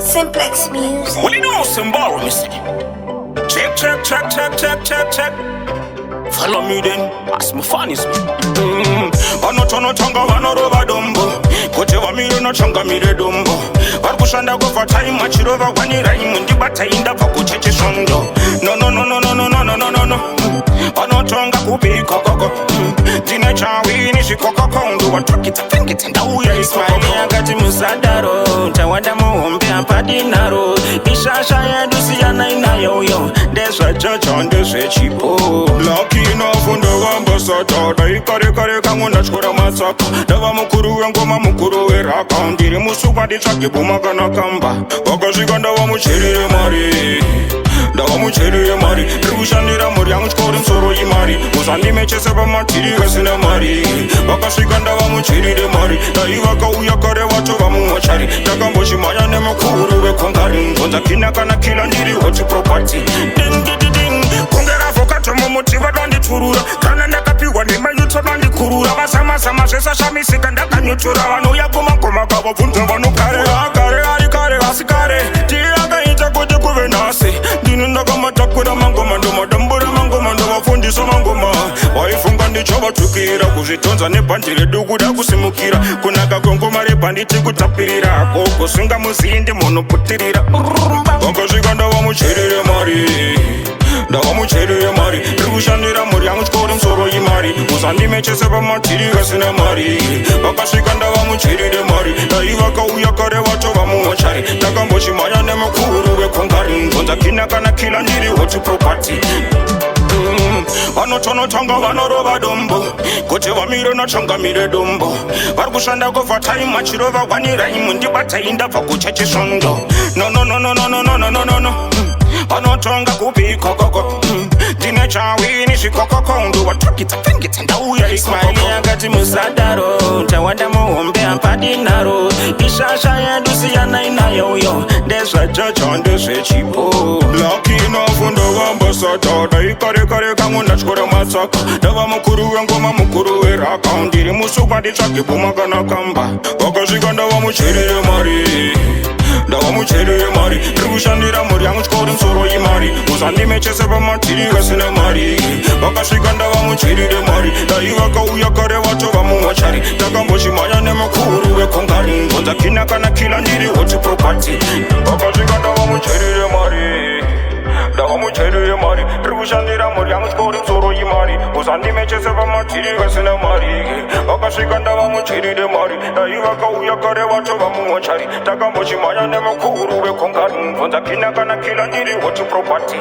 Simplex Music. What you know, some borrow me say? Check, check, check, check, check, check, check. Follow me then, ask me funny. Vanotono changa vanoroba dombo. Kote vamire no changa mire dombo. Varikushanda kwa time machirova kwanira imundi batainda pakucheche shondo. No no no no no no no no no no no. Vanotonga kupi kokoko. Dine chawini shikokoko ndo watakita pengita ndauya Ismaili akati musadaro Tawada muombe apadinaro Ishasha ya dusi ya naina yoyo Deswa chocho ndeswe chipo Lucky enough ndo ambassador Dai kare kare kangu nachukura masaka Dawa mukuru wengoma mukuru weraka Ndiri musupadi chake bumagana kamba Wakashika ndawa muchirire mari Dawa muchirire mari Rikushandira muri yangu chikori msoro imari Musandi mechese pa matiri kasina mari Wakashika ndawa muchirire mari Dai wakauya kare watu vamuwachari Takamboshi maya nemakuru wekongari Ngonza kina kana kila ndiri hoti property Ding ding ding Kongera fokato mumutiva danditurura Kana ndakapigwa nemayuto dandikurura Masama zvesa shamisika ndakanyutura Vanouya kumakoma kavo bvunzo vanokare Akare ari kare asi kare Tiyakaita kuti kuve nhasi Ndini ndakamatakura mangoma ndomadambura mangoma ndovafundisa mangoma Waifunga ndichavatukira kuzvitonza nebhandi redu kuda kusimukira Kunaka kwengoma rebhandi tikutapirira Koko singa muziyi ndimunoputirira Wakasvika ndavamucherere mari Dawa mucherere mari Rikushandira muri yangu chikori msoro imari Musandimechese pamatiri kasina mari Vakasvika ndava mucherere mari Dai vakauya kare vato vamuwachari Takamboshimanya nemakuru vekongari Ngonza kina kana kila ndiri hoti property Vanotonotanga vanorova dombo Kuti vamire nachanga mire dombo Varikushanda kova time machirova kwanira imundi batainda pakucheche shondo No no no no no no no no no no no Vanotonga kupi kokoko Dine chawini shikokoko Ndu watakita pengita ndauya Ismaili akati musadaro Tawada muombe apadinaro Ishasha ya dusi ya naina yoyo Deswa chocho ndeswe chipo Lucky enough ndo ambassador Dai kare kare kangu nachukura masaka Dava mukuru wengoma mukuru weraka Ndiri musupadi chake bumagana kamba Wakashika ndava mucherere mari Dawa mucherere mari Rikushandira muri yangu chikori msoro imari Musandimechese pamatiri kasina mari Wakashika ndava mucherere mari Dai vakauya kare vato vamuwachari Takamboshimanya nemakuru vekongari Ngonza kina kana kila ndiri hoti property Wakashika ndava mucherere mari Dawa mucherere mari Rikushandira muri yangu chikori msoro imari Musandimechese pamatiri kasina mari Wakashika ndava mucherere mari Dai vakauya kare vato vamuwachari Takamboshimanya nemakuru vekongari Ngonza kina kana kila ndiri hoti property